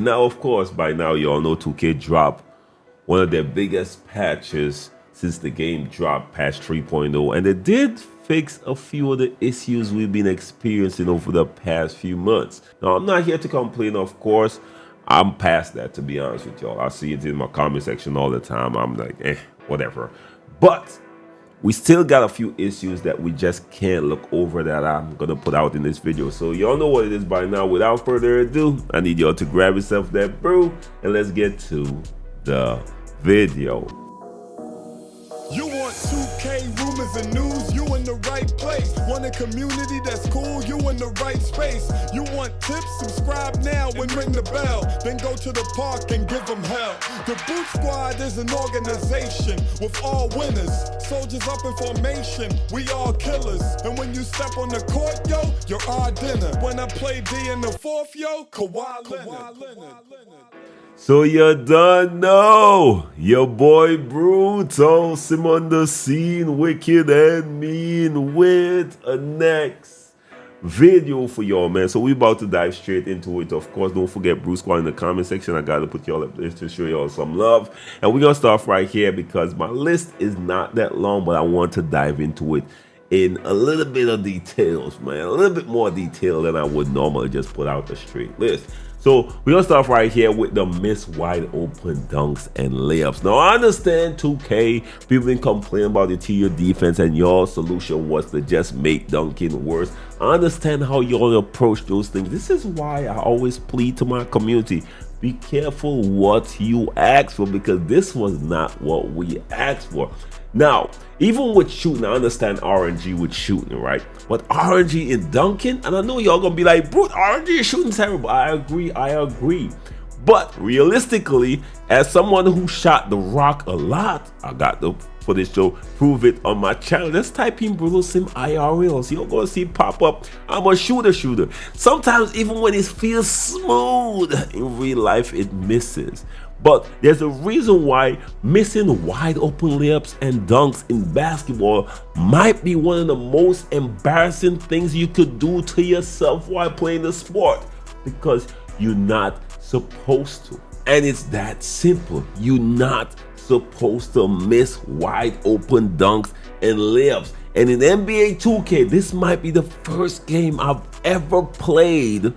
Now, of course, by now you all know 2K dropped one of their biggest patches since the game dropped, patch 3.0, and they did fix a few of the issues we've been experiencing over the past few months. Now, I'm not here to complain, of course. I'm past that, to be honest with y'all. I see it in my comment section all the time. I'm like, whatever. But we still got a few issues that we just can't look over that I'm gonna put out in this video. So y'all know what it is by now. Without further ado, I need y'all to grab yourself that brew and let's get to the video. You want 2K rumors and news, you in the right place. Want a community that's cool, you in the right space. You want tips, subscribe now and ring the bell. Then go to the park and give them hell. The Boot Squad is an organization with all winners. Soldiers up in formation, we all killers. And when you step on the court, yo, you're our dinner. When I play D in the fourth, yo, Kawhi Leonard. So you done know, your boy Brutal, Sim on the scene, wicked and mean with a next video for y'all, man. So we about to dive straight into it. Of course, don't forget Bruce Squad in the comment section. I gotta put y'all up there to show y'all some love. And we're gonna start right here because my list is not that long, but I want to dive into it in a little bit of details, man. A little bit more detail than I would normally just put out a straight list. So we're gonna start right here with the miss wide open dunks and layups. Now I understand 2K, people been complaining about the tier defense and your solution was to just make dunking worse. I understand how y'all approach those things. This is why I always plead to my community, be careful what you ask for, because this was not what we asked for. Now, even with shooting, I understand RNG with shooting, right? But RNG in dunking, and I know y'all gonna be like, bro, RNG is shooting terrible. I agree. But realistically, as someone who shot the rock a lot, I got the footage to prove it on my channel. Let's type in Brutal Sim IRL. So you're gonna see pop up, I'm a shooter. Sometimes even when it feels smooth, in real life it misses. But there's a reason why missing wide open layups and dunks in basketball might be one of the most embarrassing things you could do to yourself while playing the sport, because you're not supposed to. And it's that simple. You're not supposed to miss wide open dunks and layups. And in NBA 2K, this might be the first game I've ever played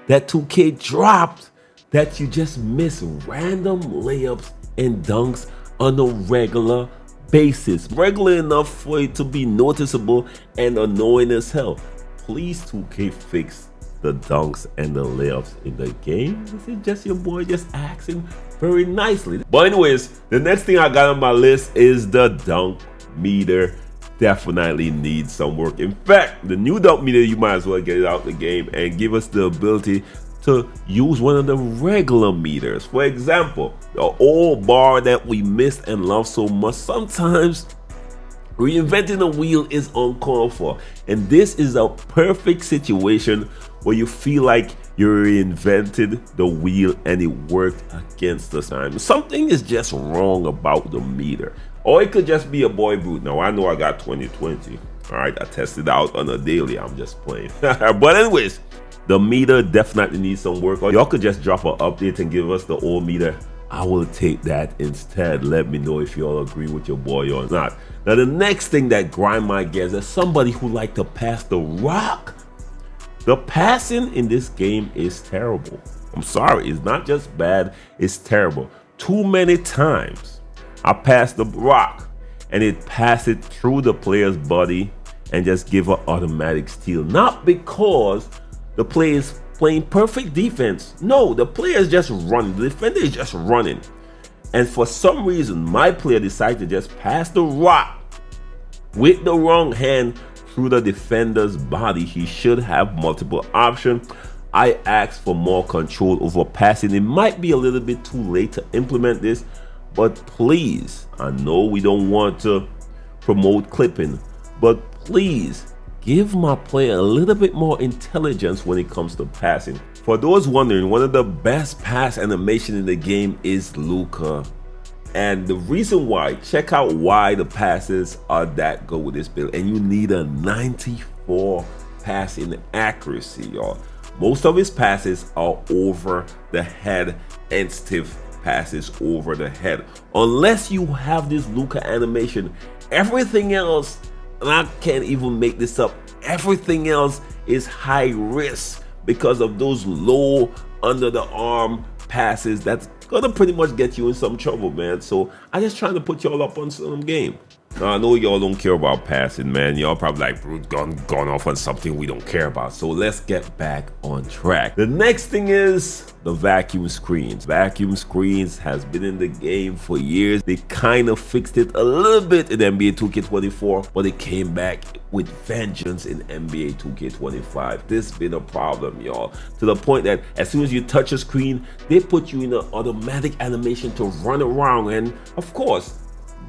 that 2K dropped that you just miss random layups and dunks on a regular basis. Regular enough for it to be noticeable and annoying as hell. Please 2K fix the dunks and the layups in the game. This is just your boy just asking very nicely. But anyways, the next thing I got on my list is the dunk meter. Definitely needs some work. In fact, the new dunk meter, you might as well get it out the game and give us the ability to use one of the regular meters. For example, the old bar that we missed and love so much, sometimes reinventing the wheel is uncalled for. And this is a perfect situation where you feel like you reinvented the wheel and it worked against the time. Something is just wrong about the meter. Or it could just be a boy brute. Now I know I got 2020. All right, I tested out on a daily. I'm just playing. But anyways, the meter definitely needs some work. Or y'all could just drop an update and give us the old meter. I will take that instead. Let me know if y'all agree with your boy or not. Now the next thing that grind my gears is somebody who like to pass the rock. The passing in this game is terrible. I'm sorry, it's not just bad, it's terrible. Too many times I pass the rock and it pass it through the player's body and just give an automatic steal. Not because the player is playing perfect defense. No, the player is just running. The defender is just running. And for some reason, my player decided to just pass the rock with the wrong hand through the defender's body. He should have multiple options. I asked for more control over passing. It might be a little bit too late to implement this, but please, I know we don't want to promote clipping, but please give my player a little bit more intelligence when it comes to passing. For those wondering, one of the best pass animation in the game is Luka. And the reason why, check out why the passes are that good with this build. And you need a 94 passing accuracy, y'all. Most of his passes are over the head and stiff passes over the head. Unless you have this Luka animation, everything else, and I can't even make this up, everything else is high risk because of those low under the arm passes that's gonna pretty much get you in some trouble, man. So I just trying to put y'all up on some game. Now, I know y'all don't care about passing, man. Y'all probably like, Brute gone off on something we don't care about. So let's get back on track. The next thing is the vacuum screens. Vacuum screens has been in the game for years. They kind of fixed it a little bit in NBA 2K24, but it came back with vengeance in NBA 2K25. This been a problem, y'all, to the point that as soon as you touch a screen, they put you in an automatic animation to run around. And of course,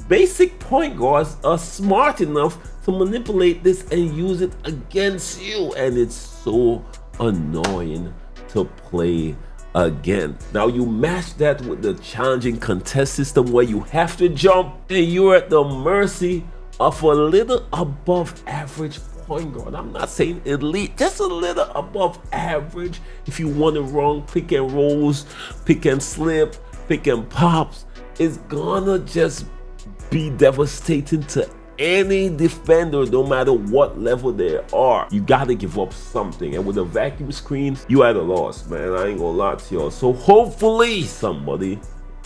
basic point guards are smart enough to manipulate this and use it against you, and it's so annoying to play again. Now you match that with the challenging contest system where you have to jump and you're at the mercy of a little above average point guard. I'm not saying elite, just a little above average. If you want to run pick and rolls, pick and slip, pick and pops, it's gonna just be devastating to any defender, no matter what level they are. You gotta give up something, and with the vacuum screens, you at a loss, man. I ain't gonna lie to y'all. So hopefully somebody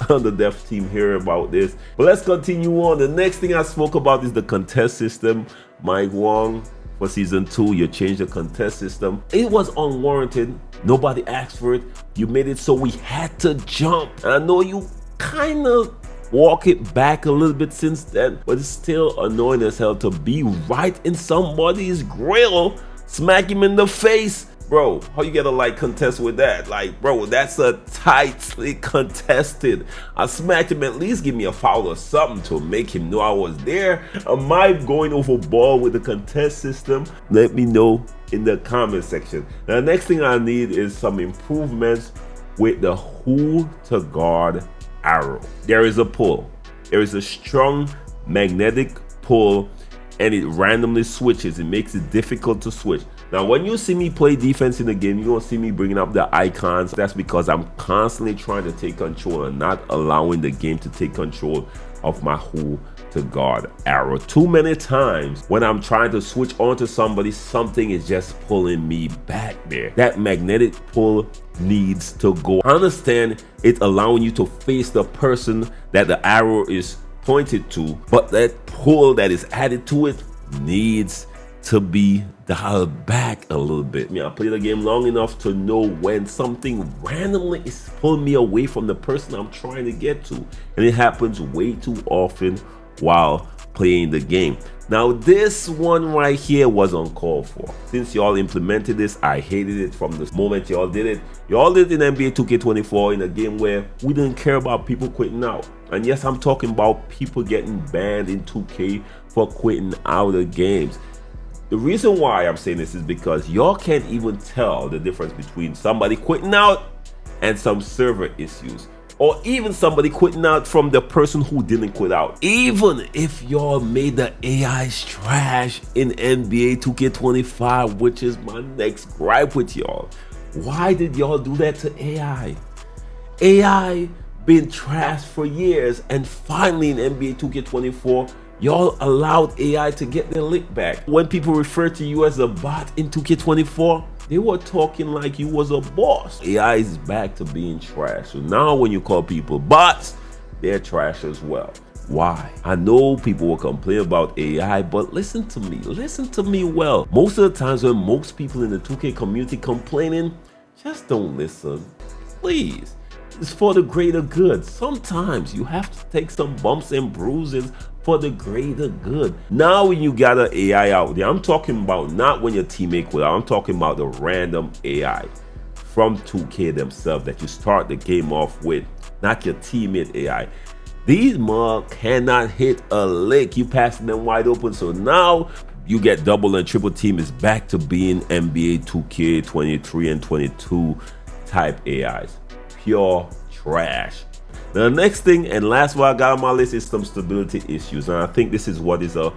on the dev team hear about this. But let's continue on. The next thing I spoke about is the contest system. Mike Wong, for season 2, you changed the contest system. It was unwarranted. Nobody asked for it. You made it so we had to jump. And I know you kind of walk it back a little bit since then, but it's still annoying as hell to be right in somebody's grill, smack him in the face. Bro, how you get a light contest with that? Like, bro, that's a tightly contested. I smacked him, at least give me a foul or something to make him know I was there. Am I going overboard with the contest system? Let me know in the comment section. Now, the next thing I need is some improvements with the who to guard arrow. There is a pull. There is a strong magnetic pull, and it randomly switches. It makes it difficult to switch. Now, when you see me play defense in the game, you don't see me bringing up the icons. That's because I'm constantly trying to take control and not allowing the game to take control of my who to guard arrow. Too many times when I'm trying to switch onto somebody, something is just pulling me back there. That magnetic pull needs to go. I understand it's allowing you to face the person that the arrow is pointed to, but that pull that is added to it needs to be dialed back a little bit. I play the game long enough to know when something randomly is pulling me away from the person I'm trying to get to, and it happens way too often while playing the game. Now, this one right here was uncalled for. Since y'all implemented this, I hated it from the moment y'all did it. Y'all did it in NBA 2K24 in a game where we didn't care about people quitting out. And yes, I'm talking about people getting banned in 2K for quitting out of games. The reason why I'm saying this is because y'all can't even tell the difference between somebody quitting out and some server issues, or even somebody quitting out from the person who didn't quit out. Even if y'all made the AIs trash in NBA 2K25, which is my next gripe with y'all, why did y'all do that to AI? AI been trash for years, and finally in NBA 2K24, y'all allowed AI to get their lick back. When people refer to you as a bot in 2K24, they were talking like you was a boss. AI is back to being trash. So now when you call people bots, they're trash as well. Why? I know people will complain about AI, but listen to me well. Most of the times when most people in the 2K community complaining, just don't listen, please. It's for the greater good. Sometimes you have to take some bumps and bruises for the greater good. Now when you got an AI out there, I'm talking about not when your teammate quit out, I'm talking about the random AI from 2K themselves that you start the game off with, not your teammate AI. These mug cannot hit a lick. You passing them wide open, so now you get double and triple team. Is back to being NBA 2K23 and 22 type AIs. Pure trash. Now, the next thing and last one I got on my list is some stability issues, and I think this is what is a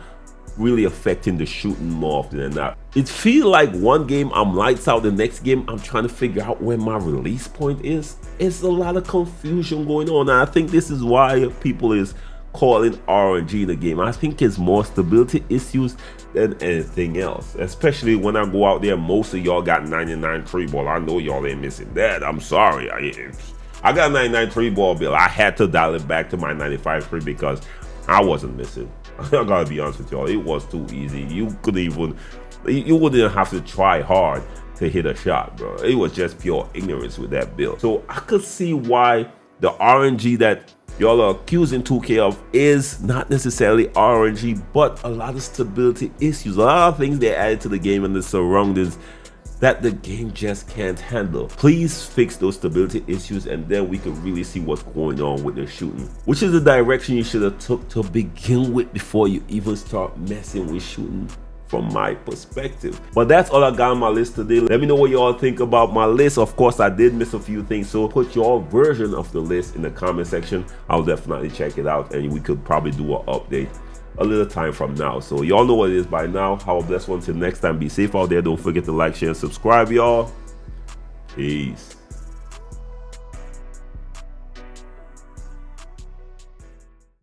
really affecting the shooting more often than not. It feels like one game I'm lights out, the next game I'm trying to figure out where my release point is. It's a lot of confusion going on, and I think this is why people is calling RNG in the game. I think it's more stability issues than anything else, especially when I go out there. Most of y'all got 99 3 ball. I know y'all ain't missing that. I'm sorry. I got 99 3 ball, Bill. I had to dial it back to my 95 3 because I wasn't missing. I gotta be honest with y'all, it was too easy. You wouldn't have to try hard to hit a shot, bro. It was just pure ignorance with that build. So I could see why the RNG that y'all are accusing 2K of is not necessarily RNG, but a lot of stability issues, a lot of things they added to the game and the surroundings that the game just can't handle. Please fix those stability issues, and then we could really see what's going on with the shooting, which is the direction you should have took to begin with before you even start messing with shooting, from my perspective. But that's all I got on my list today. Let me know what y'all think about my list. Of course, I did miss a few things, so put your version of the list in the comment section. I'll definitely check it out, and we could probably do an update a little time from now. So y'all know what it is by now. Have a blessed one till next time. Be safe out there. Don't forget to like, share, and subscribe, y'all. Peace.